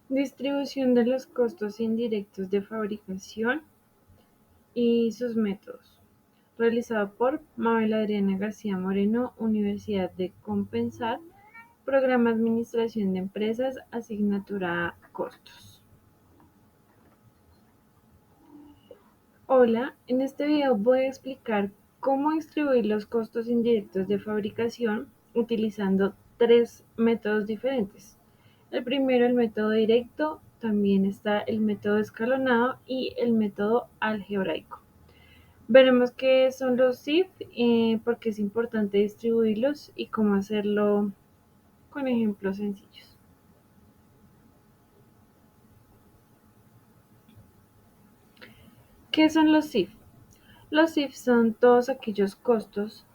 Distribución de los costos indirectos de fabricación y sus métodos. Realizado por Mabel Adriana García Moreno, Universidad de Compensar, Programa Administración de Empresas, asignatura Costos. Hola, en este video voy a explicar cómo distribuir los costos indirectos de fabricación utilizando tres métodos diferentes. El primero, el método directo, también está el método escalonado y el método algebraico. Veremos qué son los SIF, por qué es importante distribuirlos y cómo hacerlo con ejemplos sencillos. ¿Qué son los SIF? Los SIF son todos aquellos costos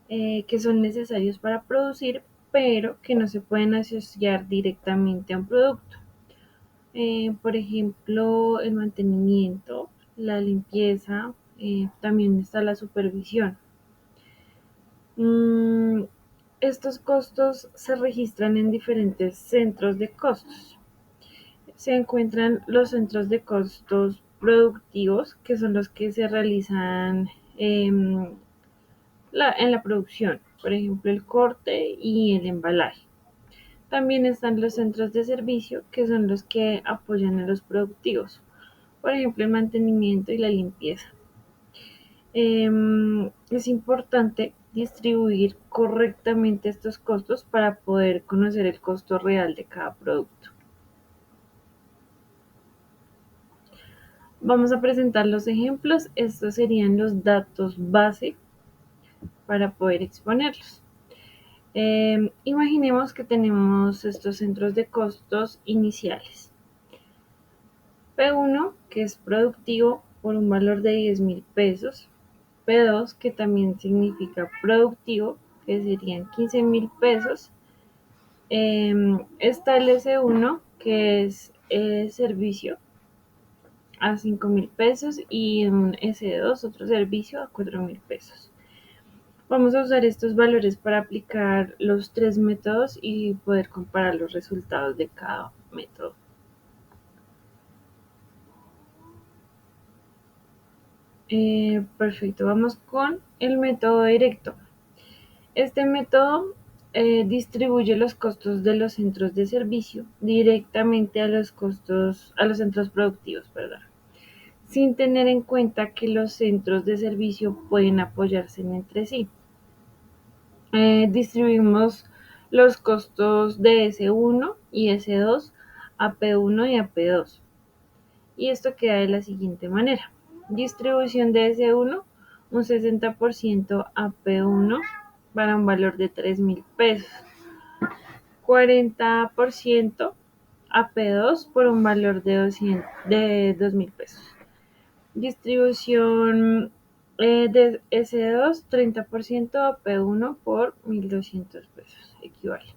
que son necesarios para producir, pero que no se pueden asociar directamente a un producto. Por ejemplo, el mantenimiento, la limpieza, también está la supervisión. Mm, Estos costos se registran en diferentes centros de costos. Se encuentran los centros de costos productivos, que son los que se realizan en la producción, por ejemplo, el corte y el embalaje. También están los centros de servicio, que son los que apoyan a los productivos, por ejemplo, el mantenimiento y la limpieza. Es importante distribuir correctamente estos costos para poder conocer el costo real de cada producto. Vamos a presentar los ejemplos. Estos serían los datos base para poder exponerlos. Imaginemos que tenemos estos centros de costos iniciales. P1, que es productivo por un valor de 10.000 pesos. P2, que también significa productivo, que serían 15.000 pesos. Está el S1, que es servicio, a 5.000 pesos, y un S2, otro servicio, a 4.000 pesos. Vamos a usar estos valores para aplicar los tres métodos y poder comparar los resultados de cada método. Perfecto, vamos con el método directo. Este método distribuye los costos de los centros de servicio directamente a a los centros productivos, perdón, sin tener en cuenta que los centros de servicio pueden apoyarse entre sí. Distribuimos los costos de S1 y S2 a P1 y a P2. Y esto queda de la siguiente manera. Distribución de S1, un 60% a P1 para un valor de 3.000 pesos. 40% a P2 por un valor de 2.000 pesos. Distribución de S2, 30% a P1 por 1.200 pesos, equivale.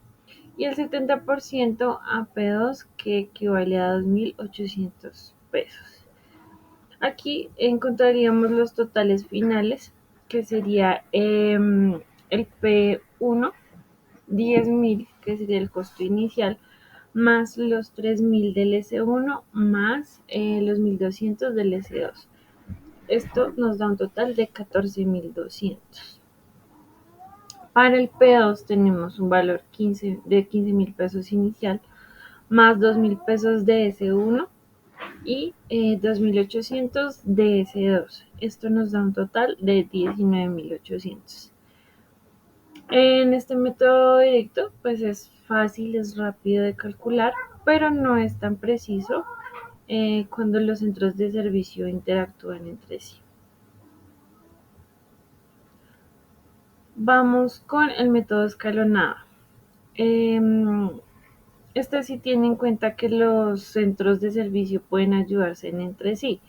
Y el 70% a P2, que equivale a 2.800 pesos. Aquí encontraríamos los totales finales, que sería el P1, 10.000, que sería el costo inicial, más los 3.000 del S1, más los 1.200 del S2. Esto nos da un total de 14.200. Para el P2 tenemos un valor de 15.000 pesos inicial, más 2.000 pesos de S1 y 2.800 de S2. Esto nos da un total de 19.800. En este método directo, pues es fácil, es rápido de calcular, pero no es tan preciso cuando los centros de servicio interactúan entre sí. Vamos con el método escalonado. Este sí tiene en cuenta que los centros de servicio pueden ayudarse entre sí,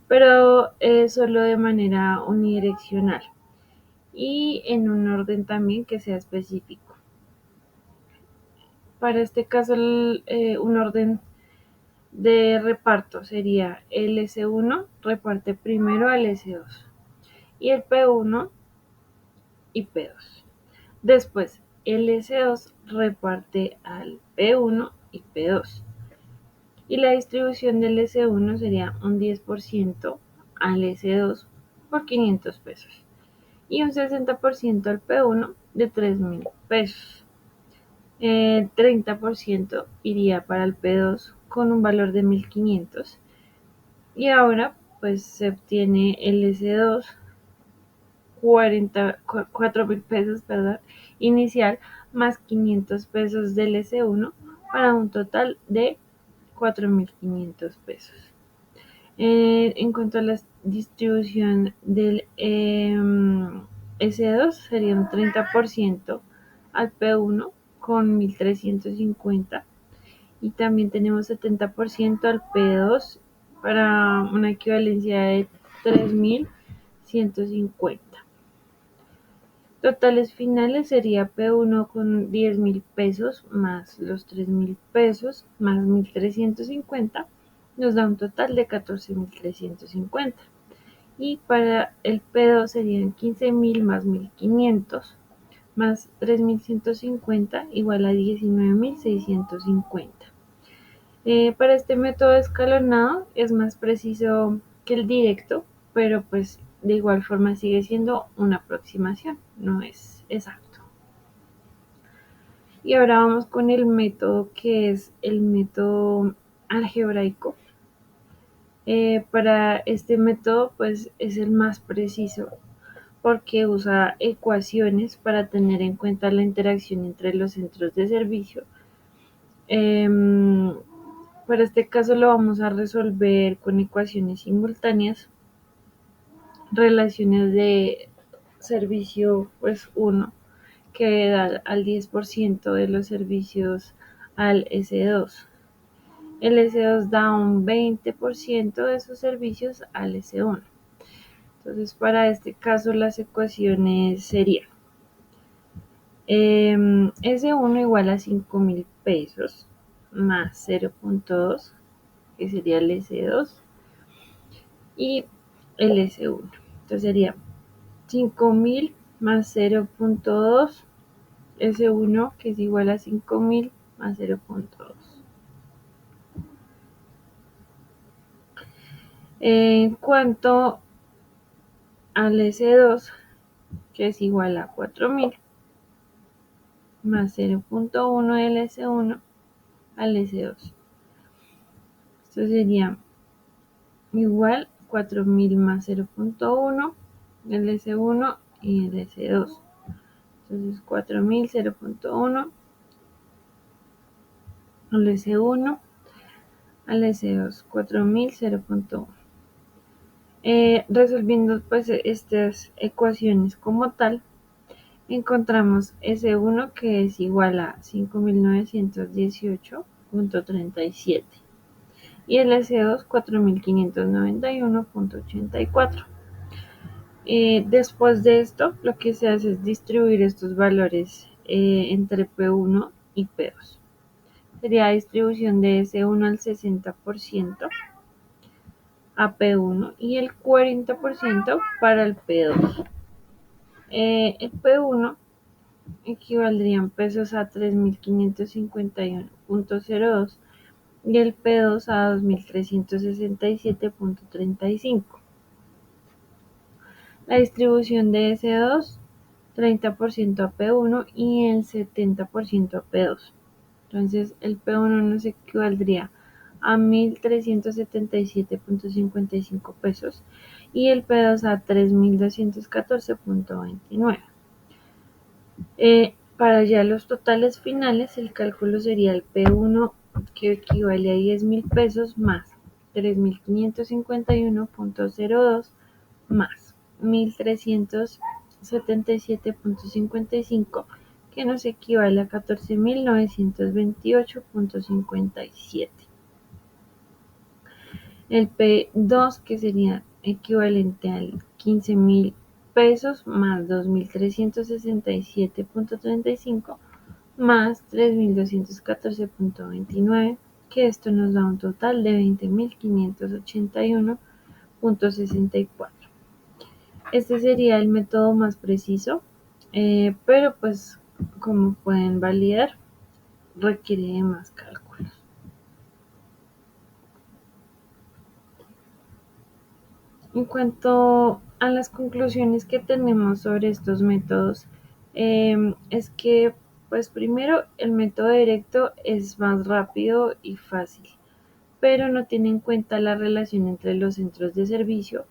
pero solo de manera unidireccional y en un orden también que sea específico. Para este caso, un orden de reparto sería el S1 reparte primero al S2 y el P1 y P2. Después, el S2 reparte al P1 y P2. Y la distribución del S1 sería un 10% al S2 por 500 pesos y un 60% al P1 de 3.000 pesos. 30% iría para el P2 con un valor de 1.500 y ahora pues se obtiene el S2 4.000 pesos, perdón, inicial más 500 pesos del S1 para un total de 4.500 pesos. En cuanto a la distribución del S2 sería un 30% al P1 con 1.350 y también tenemos 70% al P2 para una equivalencia de 3.150. Totales finales sería P1 con 10.000 pesos más los 3.000 pesos más 1.350 nos da un total de 14.350. Y para el P2 serían 15.000 más 1.500 más 3.150 igual a 19.650. Para este método escalonado es más preciso que el directo, pero pues de igual forma sigue siendo una aproximación, no es exacto. Y ahora vamos con el método que es el método algebraico. Para este método pues es el más preciso porque usa ecuaciones para tener en cuenta la interacción entre los centros de servicio. Para este caso lo vamos a resolver con ecuaciones simultáneas, relaciones de servicio pues 1 que da al 10% de los servicios al S2. El S2 da un 20% de sus servicios al S1. Entonces, para este caso, las ecuaciones serían S1 igual a 5.000 pesos más 0.2, que sería el S2, y el S1. Entonces sería 5.000 más 0.2, S1, que es igual a 5.000 más 0.2. En cuanto al S2, que es igual a 4.000 más 0.1 del S1 al S2. Esto sería igual 4.000 más 0.1 el S1 y el S2. Entonces 4.000 0.1 al S1 al S2, 4.000 0.1. Resolviendo pues estas ecuaciones como tal, encontramos S1 que es igual a 5.918.37 y el S2 4.591.84. Después de esto, lo que se hace es distribuir estos valores entre P1 y P2. Sería distribución de S1 al 60% a P1 y el 40% para el P2. El P1 equivaldrían pesos a 3.551.02 y el P2 a 2.367.35. La distribución de S2, 30% a P1 y el 70% a P2. Entonces el P1 nos equivaldría a 1.377.55 pesos y el P2 a 3.214.29. Para ya los totales finales, el cálculo sería el P1 que equivale a 10.000 pesos más 3.551.02 más 1.377.55 que nos equivale a 14.928.57. El P2 que sería equivalente al 15.000 pesos más 2.367.35 más 3.214.29 que esto nos da un total de 20.581.64. Este sería el método más preciso, pero pues como pueden validar requiere de más cálculos. En cuanto a las conclusiones que tenemos sobre estos métodos, es que, pues primero, el método directo es más rápido y fácil, pero no tiene en cuenta la relación entre los centros de servicio,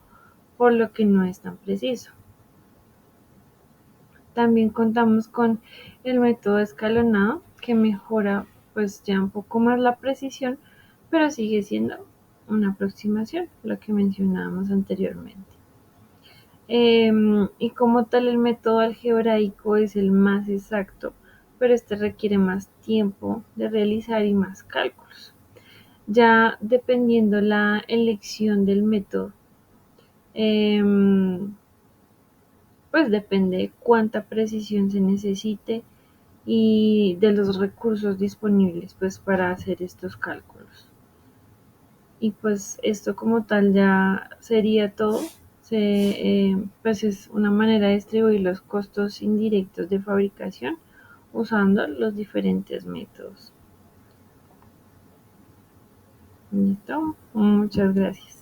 por lo que no es tan preciso. También contamos con el método escalonado, que mejora pues ya un poco más la precisión, pero sigue siendo una aproximación, lo que mencionábamos anteriormente. Y como tal, el método algebraico es el más exacto, pero este requiere más tiempo de realizar y más cálculos. Ya dependiendo la elección del método, em, pues depende cuánta precisión se necesite y de los recursos disponibles pues para hacer estos cálculos. Y pues esto como tal ya sería todo. Pues es una manera de distribuir los costos indirectos de fabricación usando los diferentes métodos. ¿Listo? Muchas gracias.